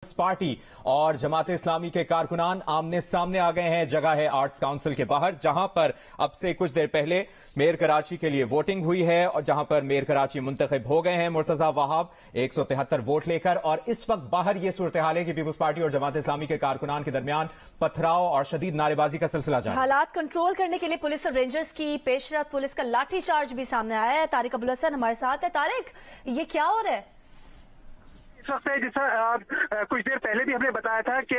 Party और जमात इस्लामी के कारकुनान आमने सामने आ गए हैं। जगह है आर्ट्स काउंसिल के बाहर, जहां पर अब से कुछ देर पहले मेयर कराची के लिए वोटिंग हुई है और जहां पर मेयर कराची मुंतखब हो गए हैं मुर्तजा वहाब 173 वोट लेकर। और इस वक्त बाहर ये सूरत हाल है कि पीपुल्स पार्टी और जमात इस्लामी के कारकुनान के दरमियान पथराव और शदीद नारेबाजी का सिलसिला जारी है। हालात कंट्रोल करने के लिए पुलिस और रेंजर्स की पेशरफ, पुलिस का लाठी चार्ज भी सामने आया है। तारिक अबुल हसन हमारे साथ है। तारिक, ये क्या हो रहा है? इस वक्त जैसा कुछ देर पहले भी हमने बताया था कि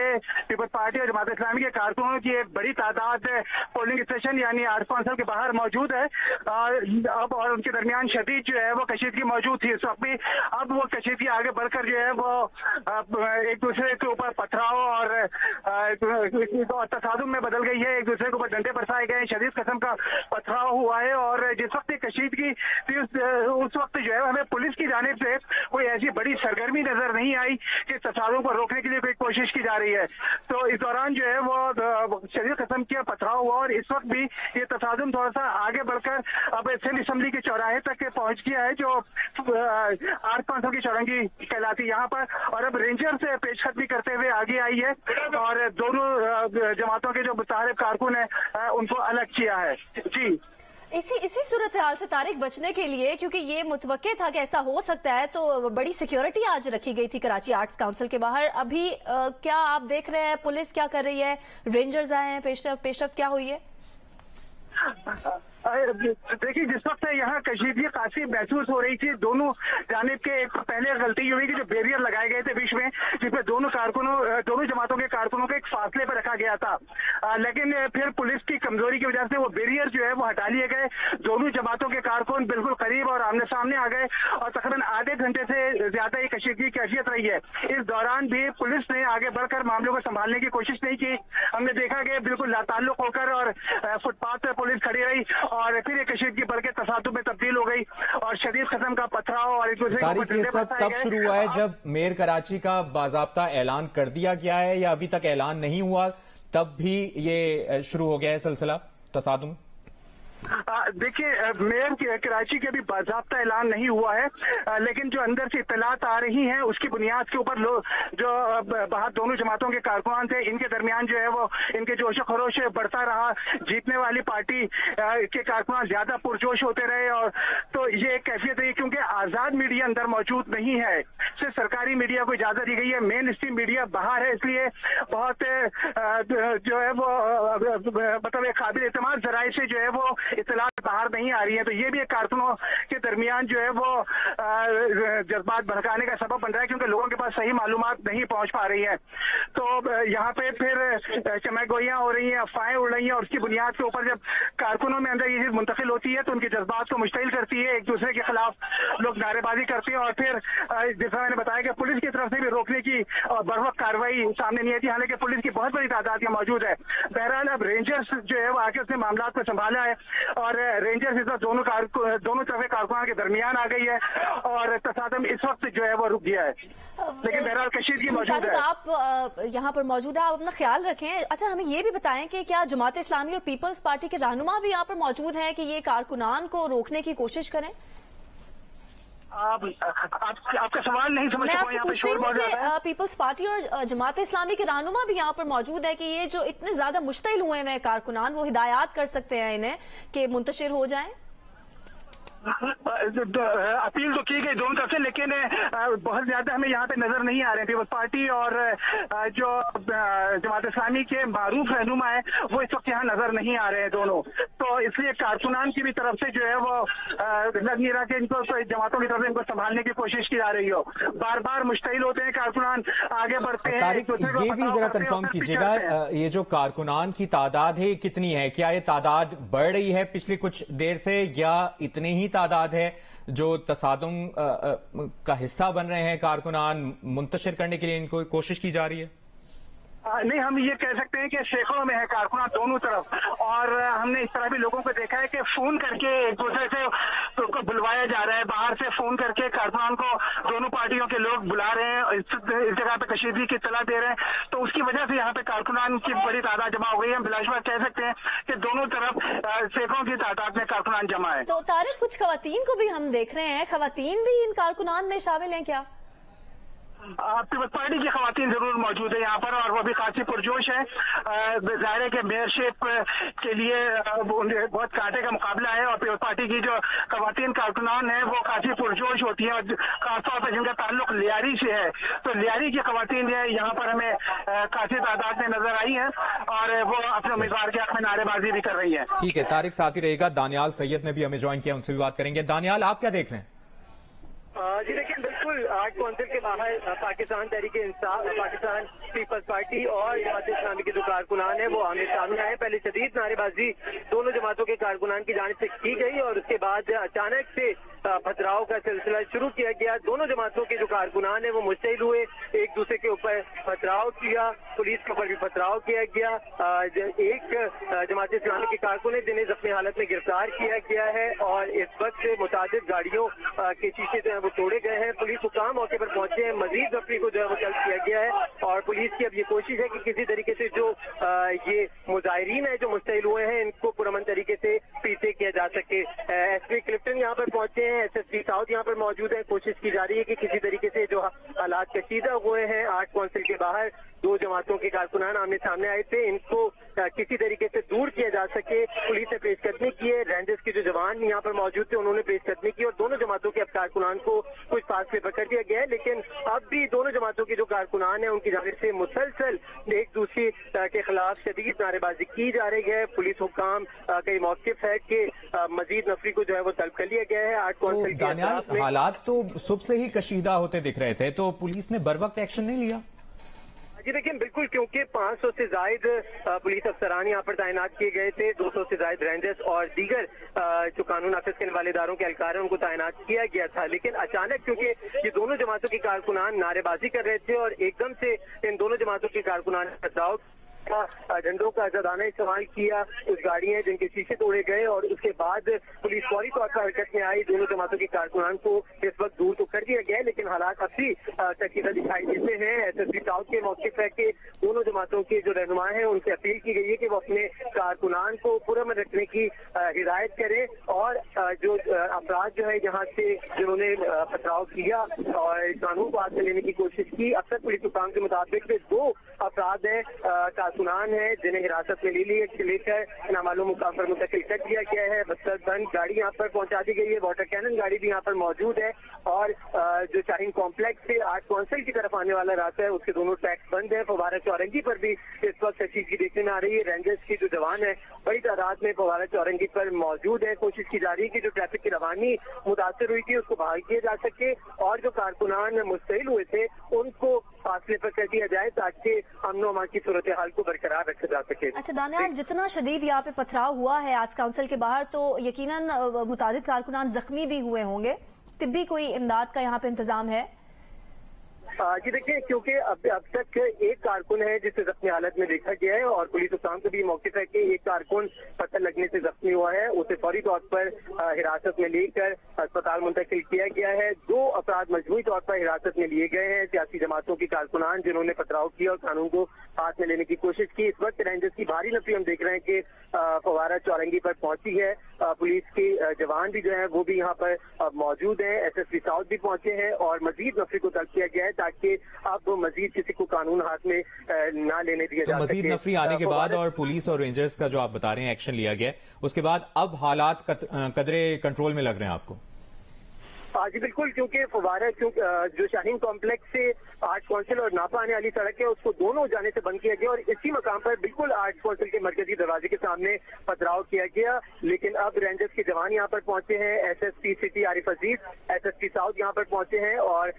पीपल्स पार्टी और जमात इस्लामी के कारकुनों की एक बड़ी तादाद पोलिंग स्टेशन यानी आर्ट्स काउंसिल के बाहर मौजूद है अब, और उनके दरमियान शदीद जो है वो कशीदगी मौजूद थी इस वक्त भी। अब वो कशीदगी आगे बढ़कर जो है वो एक दूसरे के ऊपर पथराव और तसादुम में बदल गई है। एक दूसरे के ऊपर डंडे बरसाए गए, शदीद किस्म का पथराव हुआ है। और जिस वक्त कशीदगी थी उस वक्त जो है हमें पुलिस की जानिब से कोई ऐसी बड़ी सरगर्मी नजर नहीं आई कि तसादुम को रोकने के लिए कोई कोशिश की जा रही है। तो इस दौरान जो है वो शदीद किस्म का पथराव हुआ और इस वक्त भी ये तसादुम थोड़ा सा आगे बढ़कर अब सिंध असेंबली के चौराहे तक पहुंच गया है, जो आर्ट्स काउंसिल की चौरंगी कहलाती है यहाँ पर। और अब रेंजर से पेशकदमी करते हुए आगे आई है और दोनों जमातों के जो मुतारिफ कारकुन है उनको अलग किया है। जी, इसी सूरत हाल से तारिक बचने के लिए, क्योंकि ये मुतवक्के था कि ऐसा हो सकता है, तो बड़ी सिक्योरिटी आज रखी गई थी कराची आर्ट्स काउंसिल के बाहर। अभी क्या आप देख रहे हैं पुलिस क्या कर रही है? रेंजर्स आए हैं, पेशरफ क्या हुई है? देखिए, जिस वक्त यहाँ कशीदगी काफी महसूस हो रही थी दोनों जानिब के, एक पहले गलती हुई कि जो बैरियर लगाए गए थे बीच में, जिसमें दोनों जमातों के कारकुनों को एक फासले पर रखा गया था, लेकिन फिर पुलिस की कमजोरी की वजह से वो बैरियर जो है वो हटा लिए गए। दोनों जमातों के कारकुन बिल्कुल करीब और आमने सामने आ गए और तकरीबन आधे घंटे से ज्यादा ही कशीदगी की कैफियत रही है। इस दौरान भी पुलिस ने आगे बढ़कर मामलों को संभालने की कोशिश नहीं की। हमने देखा कि बिल्कुल लाताल्लुक होकर और फुटपाथ पर पुलिस खड़ी रही और फिर ये कशीदगी बढ़ के तसादुम में तब्दील हो गई और शदीद किस्म का पथराव और एक दूसरे तारिक, ये सब तब शुरू हुआ है जब मेयर कराची का बाज़ाब्ता ऐलान कर दिया गया है या अभी तक ऐलान नहीं हुआ, तब भी ये शुरू हो गया है सिलसिला तसादुम? देखिए, मेयर कराची के अभी बाज़ाब्ता ऐलान नहीं हुआ है, लेकिन जो अंदर से इत्तलात आ रही हैं उसकी बुनियाद के ऊपर जो बाहर दोनों जमातों के कारकुनान थे इनके दरमियान जो है वो इनके जोश खरोश बढ़ता रहा। जीतने वाली पार्टी के कारकुनान ज्यादा पुरजोश होते रहे और तो ये एक कैफियत है, क्योंकि आजाद मीडिया अंदर मौजूद नहीं है, सिर्फ सरकारी मीडिया को इजाजत दी गई है। मेन स्ट्रीम मीडिया बाहर है, इसलिए बहुत जो है वो मतलब एक काबिल एतमाद जराए से जो है वो इत्तलात बाहर नहीं आ रही है। तो ये भी एक कारकुनों के दरमियान जो है वो जज्बात भड़काने का सबब बन रहा है, क्योंकि लोगों के पास सही मालूमात नहीं पहुंच पा रही है। तो यहाँ पे फिर चमकगोइयां हो रही हैं, अफवाहें उड़ रही हैं और उसकी बुनियाद के ऊपर जब कारकुनों में अंदर ये चीज मुंतकिल होती है तो उनके जज्बात को मुश्तिल करती है, एक दूसरे के खिलाफ लोग नारेबाजी करते हैं और फिर जैसा मैंने बताया कि पुलिस की तरफ से भी रोकने की बरवक्त कार्रवाई सामने नहीं आती, हालांकि पुलिस की बहुत बड़ी तादाद यहाँ मौजूद है। बहरहाल अब रेंजर्स जो है वो आके उसने मामला को संभाला है और रेंजर्स इस वक्त दोनों तरफ कारकुनान के दरमियान आ गई है और तसादुम इस वक्त जो है वो रुक गया है, लेकिन बहरहाल कशीदगी मौजूद है। आप यहाँ पर मौजूद है, आप अपना ख्याल रखें। अच्छा, हमें ये भी बताएं कि क्या जमात इस्लामी और पीपल्स पार्टी के रहनुमा भी यहाँ पर मौजूद हैं कि ये कारकुनान को रोकने की कोशिश करें? आपका सवाल नहीं समझ सकता। यहाँ पे शोर बहुत ज्यादा है। पीपल्स पार्टी और जमात इस्लामी के रहनुमा भी यहाँ पर मौजूद है कि ये जो इतने ज्यादा मुश्तिल हुए हैं कारकुनान, वो हिदायत कर सकते हैं इन्हें कि मुंतशिर हो जाएं? अपील तो की गई दोनों तरफ से, लेकिन बहुत ज्यादा हमें यहाँ पे नजर नहीं आ रहे हैं। पीपल्स पार्टी और जो जमात इस्लामी के मारूफ रहनुमा है वो इस वक्त यहाँ नजर नहीं आ रहे हैं दोनों। तो इसलिए कारकुनान की भी तरफ से जो है वो लग नहीं रहा कि इनको जमातों की तरफ से इनको संभालने की कोशिश की जा रही हो। बार बार मुश्तिल होते हैं कारकुनान, आगे बढ़ते हैं। तारिक, ये भी जरा कंफर्म कीजिएगा, ये जो कारकुनान की तादाद है कितनी है? क्या ये तादाद बढ़ रही है पिछली कुछ देर से या इतनी ही तादाद है जो तसादुम का हिस्सा बन रहे हैं कारकुनान, मुंतशिर करने के लिए इनको कोशिश की जा रही है? नहीं, हम ये कह सकते हैं कि सैकड़ों में है कारकुनान दोनों तरफ। और हमने इस तरह भी लोगों को देखा है कि फोन करके एक दूसरे से को बुलवाया जा रहा है, बाहर से फोन करके कारकुनान को दोनों पार्टियों के लोग बुला रहे हैं, इस जगह पे कशीदगी की इत्तला दे रहे हैं। तो उसकी वजह से यहाँ पे कारकुनान की बड़ी तादाद जमा हो गई है। हम बिलाशुबा कह सकते हैं कि दोनों तरफ सैकड़ों की तादाद में कारकुनान जमा है। तो तारिक, कुछ खवातीन को भी हम देख रहे हैं, खवातीन भी इन कारकुनान में शामिल हैं क्या? पीपल्स पार्टी की खवातीन जरूर मौजूद है यहाँ पर, और वो भी खासी पुरजोश है। जाहिर है कि मेयरशिप के लिए बहुत कांटे का मुकाबला है, और पीपल्स पार्टी की जो खवातीन कारकुनान है वो खासी पुरजोश होती है, और खासतौर पर जिनका ताल्लुक लियारी से है। तो लियारी की खवातीन जो है यहाँ पर हमें खासी तादाद में नजर आई है, और वो अपने उम्मीदवार के हक में नारेबाजी भी कर रही है। ठीक है, तारिक साथ ही रहेगा। दानियाल सैयद ने भी हमें ज्वाइन किया, उनसे भी बात करेंगे। दानियाल, आप क्या देख रहे हैं? जी देखिए, बिल्कुल आर्ट काउंसिल के बाहर पाकिस्तान तहरीक इंसाफ, पाकिस्तान पीपल्स पार्टी और जमात इस्लामी के जो कारकुनान है वो आमने सामने आए। पहले शदीद नारेबाजी दोनों जमातों के कारकुनान की जानिब से की गई, और उसके बाद अचानक से पथराव का सिलसिला शुरू किया गया। दोनों जमातों के जो कारकुनान है वो मुश्तइल हुए, एक दूसरे के ऊपर पथराव किया, पुलिस के ऊपर भी पथराव किया गया। एक जमात इस्लामी के कारकुन है जिन्हें जख्मी हालत में गिरफ्तार किया गया है, और इस वक्त मुतादिद गाड़ियों के शीशे जो है वो तोड़े गए हैं। पुलिस हुकाम मौके पर पहुंचे हैं, मजीद नफरी को जो है वो तलब किया गया है, और पुलिस की अब ये कोशिश है कि किसी तरीके से जो ये मुजाहिरीन है जो मुश्तइल हुए हैं इनको पुरअमन तरीके से पीछे किया जा सके। एसपी क्लिफ्टन यहाँ पर पहुंचे हैं, एसएसपी साउथ यहाँ पर मौजूद है। कोशिश की जा रही है कि किसी तरीके से जो हालात कशीदा हुए हैं आर्ट काउंसिल के बाहर, दो जमातों के कारकुनान आमने सामने आए थे, इनको किसी तरीके से दूर किया जा सके। पुलिस ने पेशकदमी की है, रेंजर्स के जो जवान यहाँ पर मौजूद थे उन्होंने पेशकदमी की, और दोनों जमातों के अब कारकुनान को कुछ फासले पर कर दिया गया है। लेकिन अब भी दोनों जमातों के जो कारकुनान है उनकी जानिब से मुसलसल एक दूसरे के खिलाफ शदीद नारेबाजी की जा रही है। पुलिस हुकाम कई मौक़िफ़ है कि मजीद नफरी को जो है वो तलब कर लिया गया है। आर्ट काउंसिल के हालात तो सुबह से ही कशीदा होते दिख रहे थे, तो पुलिस ने बरवक्त एक्शन नहीं लिया? जी देखिए, बिल्कुल, क्योंकि 500 से जायद पुलिस अफसरान यहाँ पर तैनात किए गए थे, 200 से जायद रेंजर्स और दीगर जो कानून नाफिज करने वाले इदारों के एहलकार हैं उनको तैनात किया गया था। लेकिन अचानक क्योंकि ये दोनों जमातों के कारकुनान नारेबाजी कर रहे थे और एकदम से इन दोनों जमातों के कारकुनान ने पथराव झंडों का आजादाना इस्तेमाल किया, कुछ गाड़ियां जिनके शीशे तोड़े गए, और उसके बाद पुलिस फौरी तौर पर हरकत में आई। दोनों जमातों के कारकुनान को इस वक्त दूर तो कर दिया गया है, लेकिन हालात अब भी कशीदा दिखाई देते हैं। एसएसपी साउथ के मौक़िफ़ है कि दोनों जमातों के जो रहनुमा हैं उनसे अपील की गई है कि वो अपने कारकुनान को पुरअमन रखने की हिदायत करें, और जो अफराद जो है यहाँ से जिन्होंने पथराव किया और कानून को हाथ में लेने की कोशिश की, अक्सर पुलिस हुकाम के मुताबिक 2 अफराद हैं कारकुनान है जिन्हें हिरासत में लेकर नामालूम मुकाम पर मुंतकिल कर दिया गया है। बस्तर बंद गाड़ी यहाँ पर पहुंचा दी गई है, वाटर कैनन गाड़ी भी यहाँ पर मौजूद है, और जो शाहीन कॉम्प्लेक्स से आर्ट काउंसिल की तरफ आने वाला रास्ता है उसके दोनों ट्रैक्स बंद है। फवारा चौरंगी पर भी इस वक्त कशीदगी देखने में आ रही है। रेंजर्स की जो जवान है बड़ी तादाद में फवारा चौरंगी पर मौजूद है। कोशिश की जा रही है कि जो ट्रैफिक की रवानी मुतासर हुई थी उसको बहाल किया जा सके, और जो कारकुनान मुस्तइल हुए थे उनको फासले पर कर दिया जाए ताकि अमन अमान की सूरत हाल को बरकरार रखा जा सके। अच्छा दानियाल, जितना शदीद यहाँ पे पथराव हुआ है आर्ट्स काउंसिल के बाहर, तो यकीनन मुतादिद कारकुनान जख्मी भी हुए होंगे, तिब्बी कोई इमदाद का यहाँ पे इंतजाम है? जी देखिए, क्योंकि अब तक एक कारकुन है जिसे जख्मी हालत में देखा गया है, और पुलिस हुकाम को भी मौक़िफ़ है कि एक कारकुन पत्थर लगने से जख्मी हुआ है, उसे फौरी तौर पर हिरासत में लेकर अस्पताल मुंतकिल किया गया है। 2 अफराद मजमूई तौर पर हिरासत में लिए गए हैं, सियासी जमातों के कारकुनान जिन्होंने पथराव किया और कानून को हाथ में लेने की कोशिश की। इस वक्त रेंजर्स की भारी नफरी हम देख रहे हैं कि फवारा चौरंगी पर पहुंची है। पुलिस के जवान भी जो है वो भी यहाँ पर मौजूद है। एसएसपी साउथ भी पहुंचे हैं, और मजीद नफरी को तलब किया गया है ताकि अब मजीद किसी को कानून हाथ में ना लेने दिया जा सके। मजीद नफरी आने के बाद और पुलिस और रेंजर्स का जो आप बता रहे हैं एक्शन लिया गया, उसके बाद अब हालात कदरे कंट्रोल में लग रहे हैं आपको? जी बिल्कुल, क्योंकि फवारा जो शाहीन कॉम्प्लेक्स से आर्ट काउंसिल और नापा आने वाली सड़क है उसको दोनों जाने से बंद किया गया, और इसी मकाम पर बिल्कुल आर्ट काउंसिल के मरकजी दरवाजे के सामने पथराव किया गया। लेकिन अब रेंजर्स के जवान यहाँ पर पहुंचे हैं, एसएसपी सिटी आरिफ अजीज, एसएसपी साउथ यहाँ पर पहुंचे हैं, और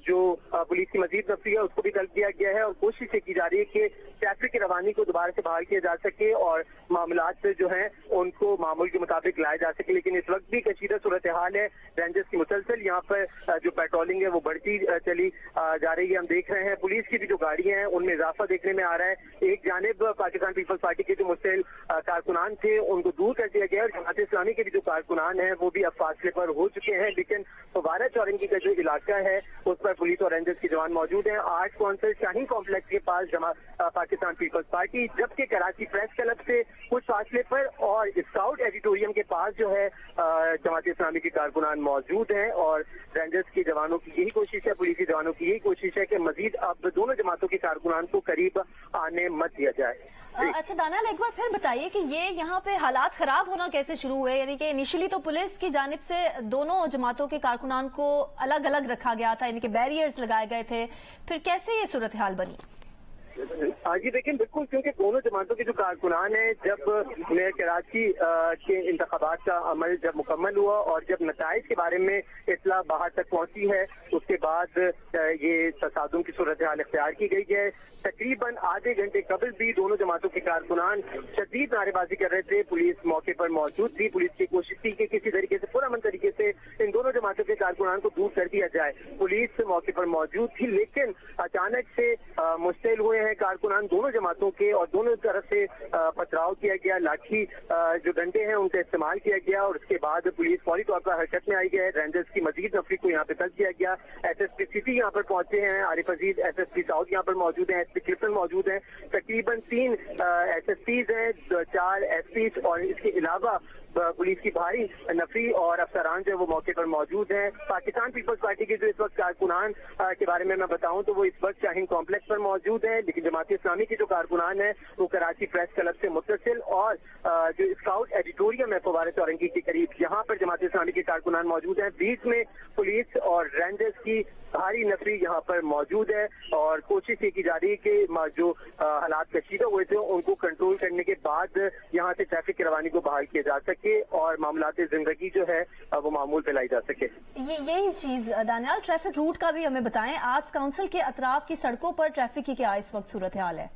जो पुलिस की मजीद नफरी है उसको भी तलब किया गया है, और कोशिश की जा रही है कि ट्रैफिक की रवानी को दोबारा से बहाल किया जा सके और मामलात जो हैं उनको मामूल के मुताबिक लाया जा सके। लेकिन इस वक्त भी कशीदा सूरत हाल है। रेंजर्स की मुसलसल यहाँ पर जो पेट्रोलिंग है वो बढ़ती चली जा रही है। हम देख रहे हैं पुलिस की भी जो गाड़ियां हैं उनमें इजाफा देखने में आ रहा है। एक जानिब पाकिस्तान पीपल्स पार्टी के जो मुस्तइल कारकुनान थे उनको दूर कर दिया गया, और जमात इस्लामी के भी जो कारकुनान हैं वो भी अब फासले पर हो चुके हैं। लेकिन फवारा चौरंगी का जो इलाका है उस पर पुलिस और रेंजर्स के जवान मौजूद हैं। आर्ट काउंसिल शाहीन कॉम्प्लेक्स के पास पाकिस्तान पीपल्स पार्टी, जबकि कराची प्रेस क्लब से कुछ फासले पर और स्काउट एडिटोरियम के पास जो है जमात इस्लामी के कारकुनान मौजूद हैं। और रेंजर्स के जवानों की यही कोशिश है, पुलिस के जवानों की यही कोशिश है कि मजीद अब दोनों जमातों के कारकुनान को करीब आने मत दिया जाए। अच्छा दानियाल, एक बार फिर बताइए कि ये यहाँ पे हालात खराब होना कैसे शुरू हुए? यानी कि इनिशियली तो पुलिस की जानिब से दोनों जमातों के कारकुनान को अलग अलग रखा गया था, यानी कि बैरियर्स लगाए गए थे, फिर कैसे ये सूरत हाल बनी? जी देखिए, बिल्कुल, क्योंकि दोनों जमातों के जो कारकुनान हैं, जब मेयर कराची के इंतखाबात का अमल जब मुकम्मल हुआ और जब नताइज के बारे में इत्तला बाहर तक पहुंची है, उसके बाद ये तसादुम की सूरत हाल इख्तियार की गई है। तकरीबन आधे घंटे कबल भी दोनों जमातों के कारकुनान शदीद नारेबाजी कर रहे थे। पुलिस मौके पर मौजूद थी। पुलिस की कोशिश थी कि किसी तरीके से, पुरअमन तरीके से इन दोनों जमातों के कारकुनान को दूर कर दिया जाए। पुलिस मौके पर मौजूद थी, लेकिन अचानक से मुश्तिल हुए हैं कारकुनान दोनों जमातों के, और दोनों तरफ से पथराव किया गया। लाठी जो डंडे हैं उनका इस्तेमाल किया गया, और उसके बाद पुलिस फौरी तौर पर हरकत में आई है। रेंजर्स की मजीद नफरी को यहाँ पे तल्फ किया गया। SSP सिटी यहाँ पर पहुंचे हैं, आरिफ अजीज SSP साउथ यहाँ पर मौजूद हैं, SP क्लिफ्टन मौजूद हैं। तकरीबन 3 SSPs हैं, 4 SPs, और इसके अलावा पुलिस की भारी नफरी और अफसरान जो वो मौके पर मौजूद हैं। पाकिस्तान पीपल्स पार्टी के जो इस वक्त कारकुनान के बारे में मैं बताऊं तो वो इस वक्त शाहीन कॉम्प्लेक्स पर मौजूद हैं, लेकिन जमात इस्लामी के जो कारकुनान हैं वो कराची प्रेस क्लब से मुत्तसिल और जो स्काउट एडिटोरियम है फवारा चौरंगी के करीब, यहाँ पर जमात इस्लामी के कारकुनान मौजूद हैं। बीच में पुलिस और रेंजर्स की भारी नफरी यहाँ पर मौजूद है, और कोशिश ये की जा रही है कि जो हालात कशीदा हुए थे उनको कंट्रोल करने के बाद यहाँ से ट्रैफिक की रवानी को बहाल किया जा सके और मामलात जिंदगी जो है वो मामूल पे लाई जा सके। यही चीज दानियाल, ट्रैफिक रूट का भी हमें बताएं। आर्ट्स काउंसिल के अतराफ की सड़कों पर ट्रैफिक की क्या इस वक्त सूरत हाल है?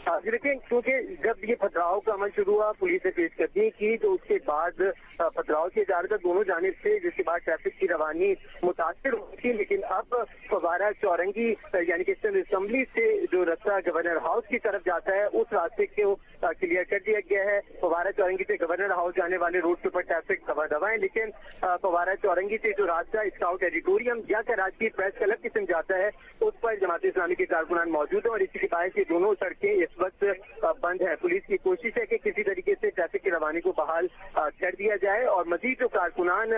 देखिए, क्योंकि जब ये पथराव का अमल शुरू हुआ, पुलिस ने पेशकदमी की, तो उसके बाद पथराव किए जा रहा था दोनों जानिब से, जिसके बाद ट्रैफिक की रवानी मुतासिर हुई थी। लेकिन अब फवारा चौरंगी यानी कि असेंबली से जो रास्ता गवर्नर हाउस की तरफ जाता है उस रास्ते को क्लियर कर दिया गया है। फवारा चौरंगी से गवर्नर हाउस जाने वाले रोड के ऊपर ट्रैफिक दबा है, लेकिन फवारा चौरंगी से जो रास्ता स्काउट एडिटोरियम या कराची प्रेस क्लब की तरफ जाता है उस पर जमात इस्लामी के कारकुनान मौजूद है, और इसी के बायस ये दोनों सड़कें इस वक्त बंद है। पुलिस की कोशिश है कि किसी तरीके से ट्रैफिक की रवानी को बहाल कर दिया जाए, और मजीद जो कारकुनान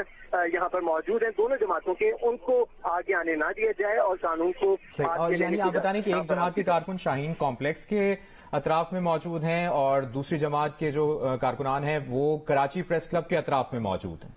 यहाँ पर मौजूद हैं दोनों जमातों के, उनको आगे आने ना दिया जाए और कानून को। और यानी आप बता रहे कि एक जमात के कारकुन शाहीन कॉम्प्लेक्स के अतराफ में मौजूद हैं और दूसरी जमात के जो कारकुनान हैं वो कराची प्रेस क्लब के अतराफ में मौजूद हैं।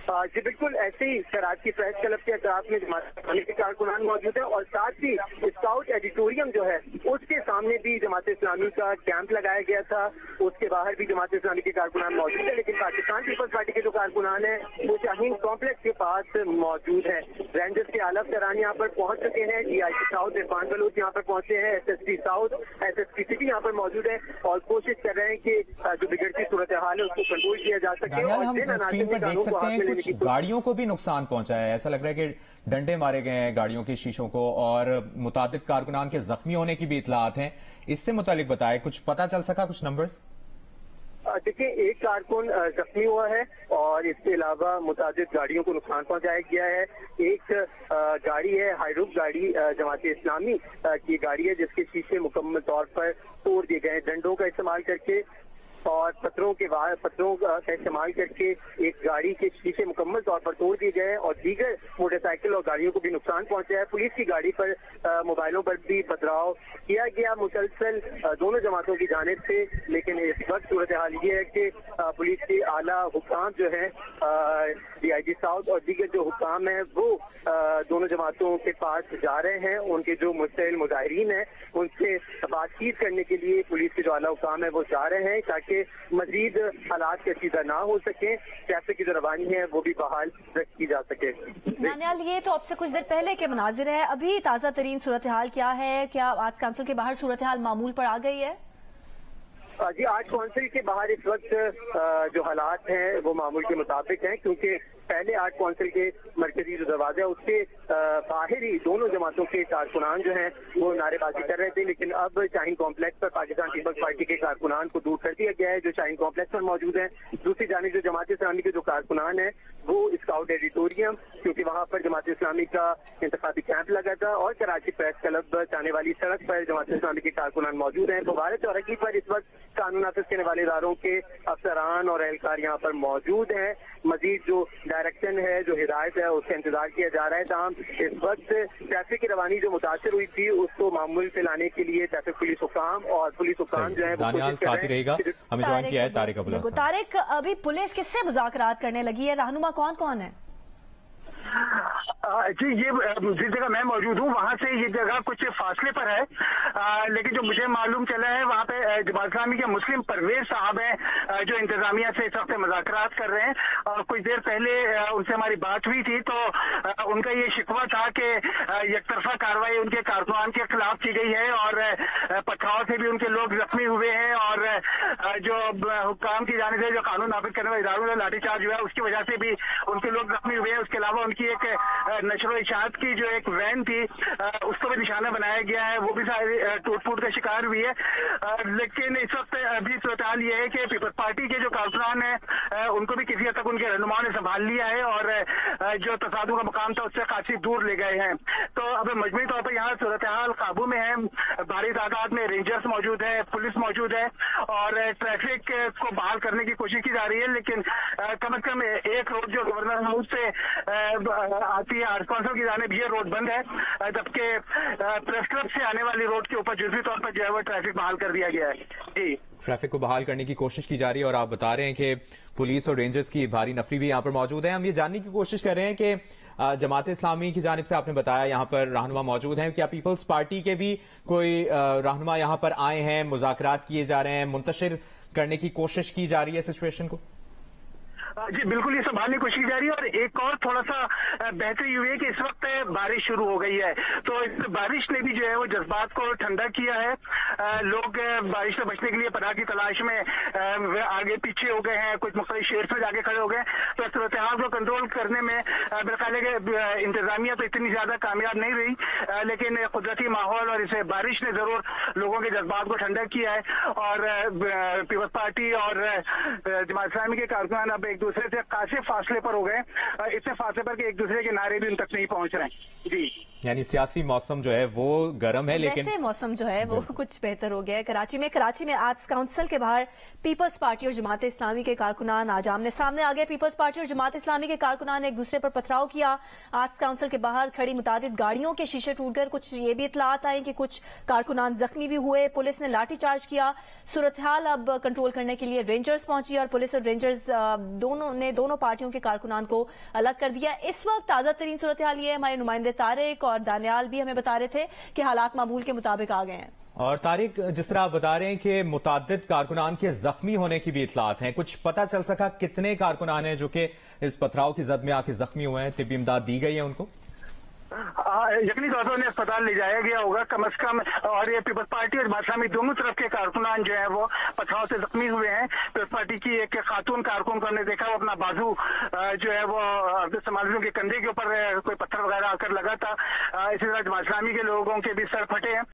जी बिल्कुल, ऐसे ही कराची प्रेस क्लब के अतराफ में जमात इस्लामी के कारकुनान मौजूद है, और साथ ही स्काउट एडिटोरियम जो है उसके सामने भी जमात इस्लामी का कैंप लगाया गया था। उसके बाहर भी जमात इस्लामी के कारकुनान मौजूद है, लेकिन पाकिस्तान पीपल्स पार्टी के जो कारकुनान है वो शाहीन कॉम्प्लेक्स के पास मौजूद है। रेंजर्स के आला अफसरान यहाँ पर पहुंच चुके हैं। DIG साउथ इरफान बलूच यहाँ पर पहुंचे हैं, SSP साउथ SSP सिटी यहाँ पर मौजूद है, और कोशिश कर रहे हैं कि जो बिगड़ती सूरत हाल है उसको कंट्रोल किया जा सके। और कुछ गाड़ियों को भी नुकसान पहुंचा है, ऐसा लग रहा है कि डंडे मारे गए हैं गाड़ियों के शीशों को, और मुतादिद कारकुनान के जख्मी होने की भी इतलात हैं। इससे मुतालिक बताएं, कुछ पता चल सका, कुछ नंबर्स? देखिए, एक कारकुन जख्मी हुआ है और इसके अलावा मुतादिद गाड़ियों को नुकसान पहुंचाया गया है। एक गाड़ी है, हाईरूफ गाड़ी जमात इस्लामी की गाड़ी है, जिसके शीशे मुकम्मल तौर पर तोड़ दिए गए हैं डंडों का इस्तेमाल करके, और पत्थरों का इस्तेमाल करके एक गाड़ी के शीशे मुकम्मल तौर पर तोड़ दिए गए, और दीगर मोटरसाइकिल और गाड़ियों को भी नुकसान पहुंचा है। पुलिस की गाड़ी पर मोबाइलों पर भी पथराव किया गया मुसलसल दोनों जमातों की जानिब से। लेकिन इस वक्त सूरत हाल ये है कि पुलिस के आला हुक्काम जो है DIG साउथ और दीगर जो हुक्काम है वो दोनों जमातों के पास जा रहे हैं। उनके जो मुस्तैल मुजाहिरीन हैं उनसे बातचीत करने के लिए पुलिस के जो आला हुक्काम है वो जा रहे हैं, ताकि मजीद हालात कशीदा ना हो सके, ट्रैफिक की जो रवानी है वो भी बहाल की जा सके। दानियाल, ये तो अब से कुछ देर पहले के मनाजिर है, अभी ताज़ा तरीन सूरत हाल क्या है? क्या आर्ट्स काउंसिल के बाहर सूरत हाल मामूल पर आ गई है? जी, आर्ट्स काउंसिल के बाहर इस वक्त जो हालात हैं वो मामूल के मुताबिक हैं, क्योंकि پہلے آرٹ کونسل کے مرکزی جو دروازہ ہے اس کے باہر ہی دونوں جماعتوں کے کارکنان جو ہیں وہ نعرے بازی کر رہے تھے، لیکن اب شاہین کمپلیکس پر پاکستان پیپلز پارٹی کے کارکنان کو دور کر دیا گیا ہے جو شاہین کمپلیکس پر موجود ہیں۔ دوسری جانب جو جماعت اسلامی کے جو کارکنان ہیں وہ اسکاؤٹ ایڈیٹوریم، کیونکہ وہاں پر جماعت اسلامی کا انتخابی کیمپ لگا تھا، اور کراچی پریس کلب جانے والی سڑک پر جماعت اسلامی کے کارکنان موجود ہیں۔ مبارک چوراہے پر اس وقت قانون نافذ کرنے والے اداروں کے افسران اور اہلکار یہاں پر موجود ہیں۔ مزید جو ڈائریکشن ہے، جو ہدایت ہے، اس کا انتظار کیا جا رہا ہے۔ تاہم اس وقت ٹریفک کی روانی جو متاثر ہوئی تھی اس کو معمول پہ لانے کے لیے ٹریفک پولیس حکام اور پولیس حکام جو ہے ساتھی رہے گا۔ ہمیں جوائن کیا ہے طارق ابو الحسن۔ طارق، ابھی پولیس کس سے مذاکرات کرنے لگی ہے؟ رہنما کون کون ہے؟ جی، یہ جس جگہ میں موجود ہوں وہاں سے یہ جگہ کچھ فاصلے پر ہے، لیکن جو مجھے معلوم چلا ہے وہاں پہ جماعت اسلامی کے مسلم پرویز صاحب ہیں جو انتظامیہ سے اس وقت مذاکرات کر رہے ہیں، اور کچھ دیر پہلے ان سے ہماری بات ہوئی تھی تو ان کا یہ شکوہ تھا کہ یک طرفہ کارروائی ان کے کارکنان کے خلاف کی گئی ہے اور پتھراؤ سے بھی ان کے لوگ زخمی ہوئے ہیں، اور جو حکام کی جانب سے جو قانون نافذ کرنے والے اداروں سے لاٹھی چارج ہوا ہے اس کی وجہ سے بھی ان کے لوگ زخمی ہوئے ہیں۔ اس کے علاوہ ان کی ایک نشر و اشاعت کی جو ایک وین تھی اس کو بھی نشانہ بنایا گیا ہے، وہ بھی ساری ٹوٹ پھوٹ کا شکار ہوئی ہے۔ لیکن اس وقت ابھی صورتحال یہ ہے کہ پیپلز پارٹی کے جو کارکنان ہیں ان کو بھی کسی حد تک ان کے رہنماؤں نے سنبھال لیا ہے اور جو تصادم کا مقام تھا اس سے کافی دور لے گئے ہیں۔ تو اب مجموعی طور پر یہاں صورتحال قابو میں ہے، بھاری تعداد میں رینجرز موجود ہے، پولیس موجود ہے، اور ٹریفک کو بحال کرنے کی کوشش کی جا رہی ہے، لیکن کم از کم ایک روڈ جو گورنر ہاؤس سے آتی ہے آرٹ کونسل کی جانب یہ روڈ بند ہے، جبکہ پریس کلب سے آنے والی روڈ کے اوپر جزوی طور پر جو ہے وہ ٹریفک بحال کر دیا گیا ہے۔ جی، ٹریفک کو بحال کرنے کی کوشش کی جا رہی ہے، اور آپ بتا رہے ہیں کہ پولیس اور رینجرز کی بھاری نفری بھی یہاں پر موجود ہے۔ ہم یہ جاننے کی کوشش کر رہے ہیں کہ جماعت اسلامی کی جانب سے آپ نے بتایا یہاں پر رہنما موجود ہیں، کیا پیپلز پارٹی کے بھی کوئی رہنما یہاں پر آئے ہیں، مذاکرات کیے جا رہے ہیں، منتشر کرنے کی کوشش کی جا رہی ہے سچویشن کو؟ جی بالکل، یہ سنبھالنے کی کوشش کی جا رہی ہے، اور ایک اور تھوڑا سا بہتری ہوئی ہے کہ اس وقت بارش شروع ہو گئی ہے، تو اس بارش نے بھی جو ہے وہ جذبات کو ٹھنڈا کیا ہے۔ لوگ بارش سے بچنے کے لیے پناہ کی تلاش میں آگے پیچھے ہو گئے ہیں، کچھ مختلف شیڈز میں جا کے کھڑے ہو گئے، تو صورتحال کو کنٹرول کرنے میں میرا خیال ہے کہ انتظامیہ تو اتنی زیادہ کامیاب نہیں رہی، لیکن قدرتی ماحول اور اسے بارش نے ضرور لوگوں کے جذبات کو ٹھنڈا کیا ہے، اور پیپلز پارٹی اور جماعت اسلامی کے کارکنان اب ایک دوسرے سے خاصے فاصلے پر ہو گئے، اتنے فاصلے پر کہ ایک دوسرے کے نعرے بھی ان تک نہیں پہنچ رہے ہیں۔ جی، یعنی سیاسی موسم جو ہے وہ گرم ہے، لیکن ویسے موسم جو ہے وہ کچھ بہتر ہو گیا ہے کراچی میں آرٹس کونسل کے باہر پیپلز پارٹی اور جماعت اسلامی کے کارکنان آج آمنے سامنے آ گئے۔ پیپلز پارٹی اور جماعت اسلامی کے کارکنان نے ایک دوسرے پر پتھراؤ کیا، آرٹس کونسل کے باہر کھڑی متعدد گاڑیوں کے شیشے ٹوٹ گئے، کچھ یہ بھی اطلاعات آئیں کہ کچھ کارکنان زخمی بھی ہوئے، پولیس نے لاٹھی چارج کیا۔ صورتحال اب کنٹرول کرنے کے لیے رینجرز پہنچی، اور پولیس اور رینجرز دونوں پارٹیوں کے کارکنان کو الگ کر دیا۔ اس وقت تازہ ترین صورتحال یہ ہے، ہمارے نمائندے طارق اور دانیال بھی ہمیں بتا رہے تھے کہ حالات معمول کے مطابق آ گئے ہیں۔ اور طارق، جس طرح آپ بتا رہے ہیں کہ متعدد کارکنان کے زخمی ہونے کی بھی اطلاعات ہیں، کچھ پتہ چل سکا کتنے کارکنان ہیں جو کہ اس پتھراؤ کی زد میں آ کے زخمی ہوئے ہیں؟ طبی امداد دی گئی ہے ان کو؟ یقینی طور پر انہیں اسپتال لے جایا گیا ہوگا کم از کم، اور یہ پیپلز پارٹی اور اسلامی دونوں طرف کے کارکنان جو ہیں وہ پتھراؤ سے زخمی ہوئے ہیں۔ پیپلز پارٹی کی ایک خاتون کارکن کو ہم نے دیکھا وہ اپنا بازو جو ہے وہ عبدالسماعیل کے کندھے کے اوپر کوئی پتھر وغیرہ آ کر لگا تھا، اسی طرح جماعت اسلامی کے لوگوں کے بھی سر پھٹے ہیں۔